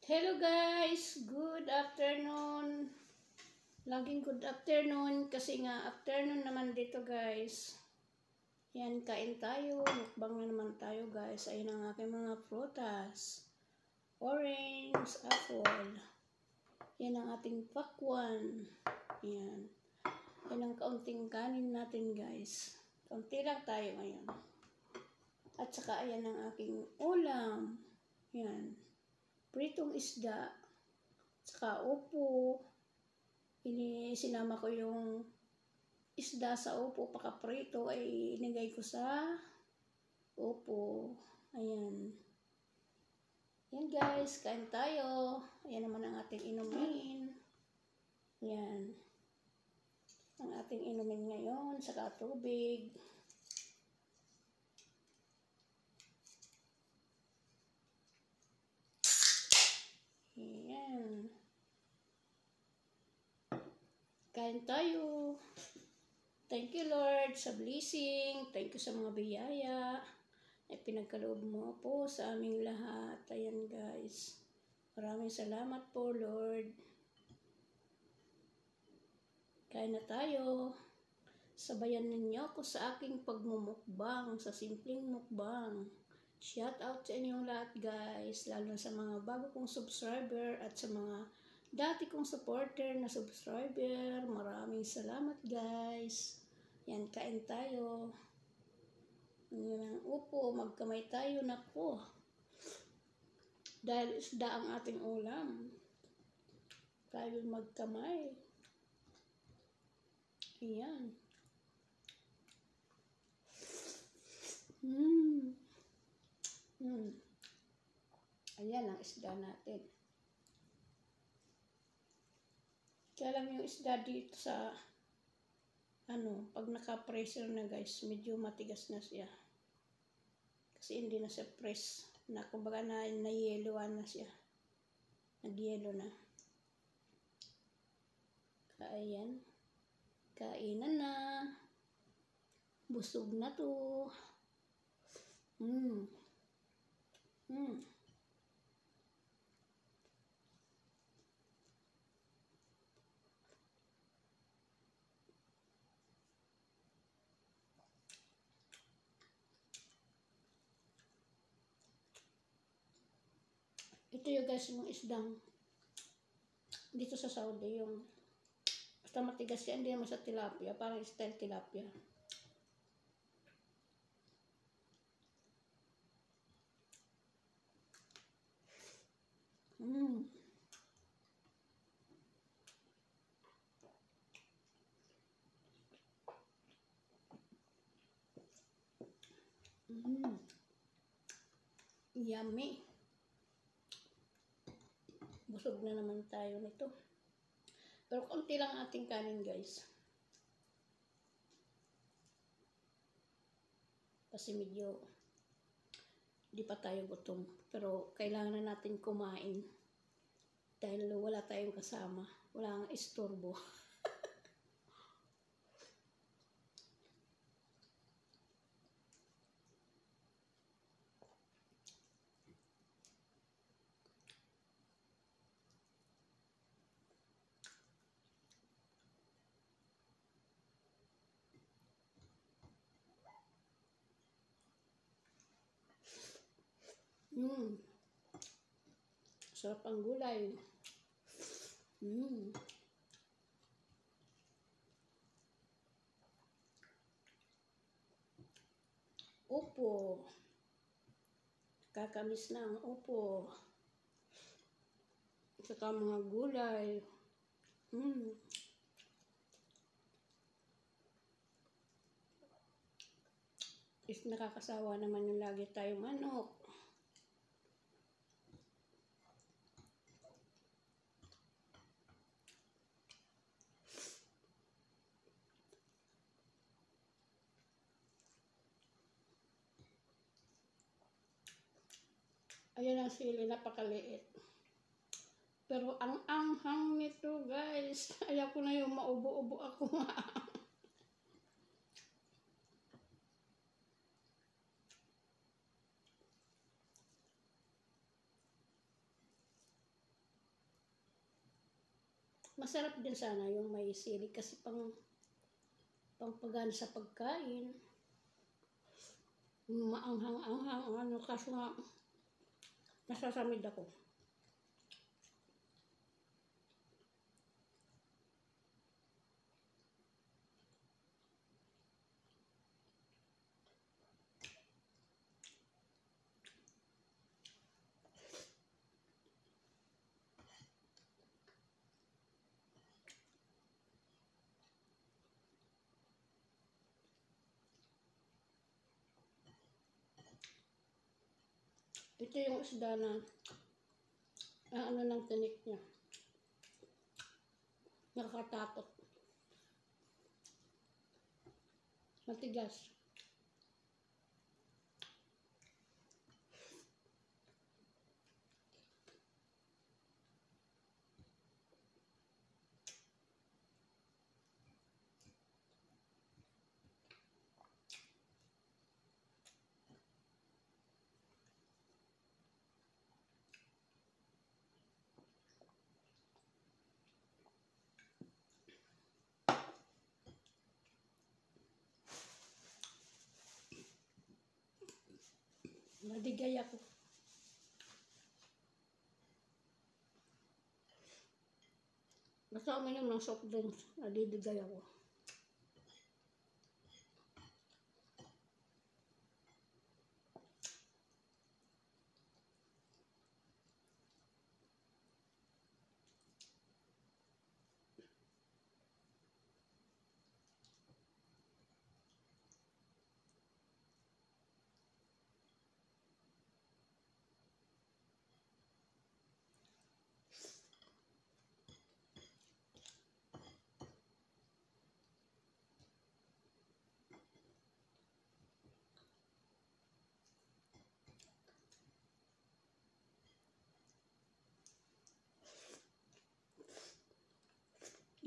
Hello guys, good afternoon. Laging good afternoon kasi nga afternoon naman dito guys. Yan, kain tayo. Mukbang na naman tayo guys. Ayun ang aking mga prutas. Orange, apple. Yan ang ating pakwan. Yan. Yan ang kaunting kanin natin guys. Kaunti lang tayo ngayon. At saka ayan ang aking ulam. Yan. Pritong isda, saka upo. Sinama ko yung isda sa upo, pakaprito ay inigay ko sa upo. Ayan. Yan guys, kain tayo. Ayan naman ang ating inumin. Yan. Ang ating inumin ngayon, saka tubig. Ayan. Kain tayo. Thank you Lord sa blessing. Thank you sa mga biyaya na pinagkaloob mo po sa aming lahat. Ayan guys. Maraming salamat po Lord. Kain na tayo. Sabayan ninyo ako sa aking pagmumukbang, sa simpleng mukbang. Shout out sa inyong lahat guys, lalo sa mga bago kong subscriber at sa mga dati kong supporter na subscriber. Maraming salamat guys. Yan, kain tayo. Yan, upo, magkamay tayo na po. Dahil isda ang ating ulam. Tayo magkamay. Yan. Ayan ang isda natin. Kaya lang yung isda dito sa pag naka-pressure na guys, medyo matigas na siya. Kasi hindi na siya press. Kumbaga na-yeloan na siya. Nag-yelo na. Ayan. Kainan na. Busog na to. Ito yung guys, yung isdang dito sa Saudi, yung basta matigas yan, hindi naman sa tilapia, parang style tilapia. Yummy. Busog na naman tayo nito. Pero konti lang ating kanin guys. Kasi medyo di pa tayo gutom. Pero kailangan na natin kumain. Dahil wala tayong kasama. Wala nga istorbo. Sarap ang gulay. Upo. Kakamis na ang upo. Saka mga gulay. Nakakasawa naman yung lagi tayong manok. Ayan ang sili, napakaliit. Pero ang anghang nito guys. Ayaw ko na yung maubo-ubo ako. Masarap din sana yung may sili kasi pangpagana sa pagkain. Maanghang-anghang, ano, kaso nga, nasasamid ako. Ito yung isda na, ano ng tinik niya. Nakakatakot. Matigas. Nadigay ako. Basta uminom ng soft drinks, nadidigay ako.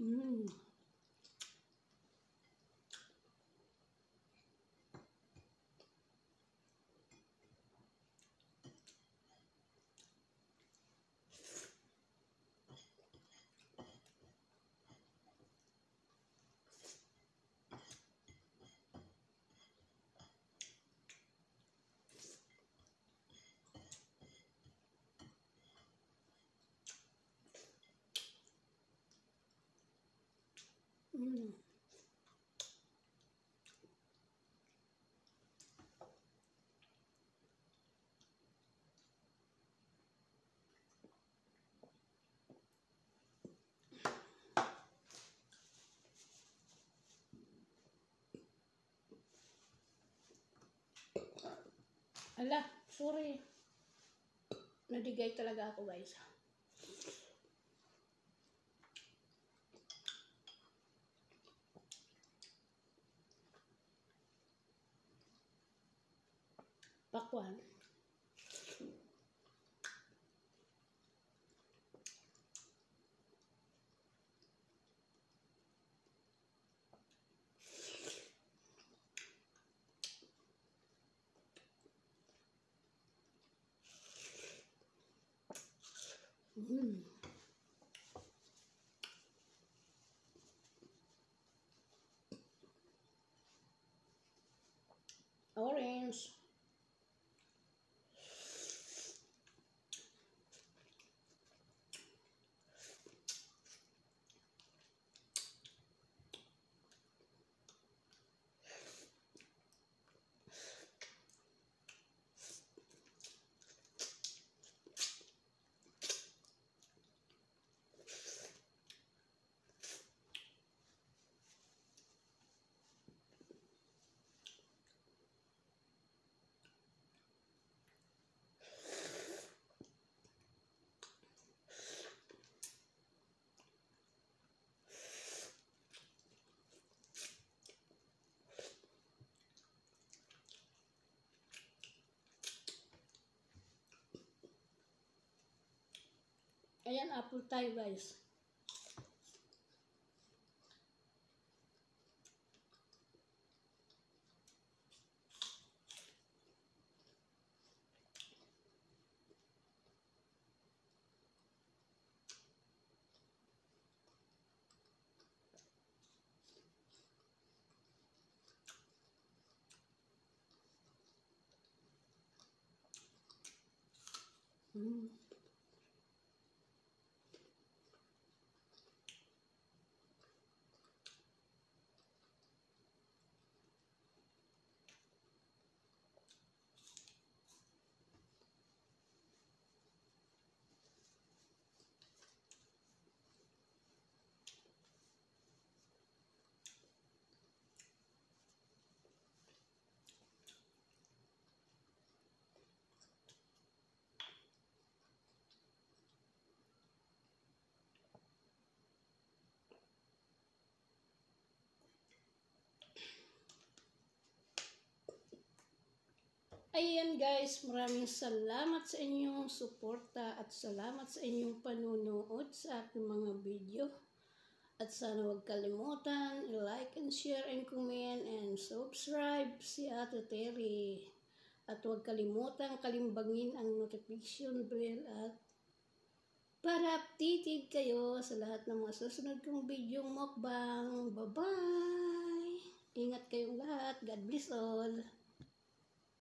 Mm. Mm. Ala, sorry. Nadigay talaga ako, guys. Pakwan. Mm. Orange. Ayan, apple tayo, guys. Mm. Ayan guys, maraming salamat sa inyong suporta at salamat sa inyong panunood sa aking mga video. At sana huwag kalimutan, like and share and comment and subscribe si Ate Terry. At huwag kalimutan kalimbangin ang notification bell at para updated kayo sa lahat ng mga susunod kong video mukbang. Bye-bye! Ingat kayong lahat. God bless all.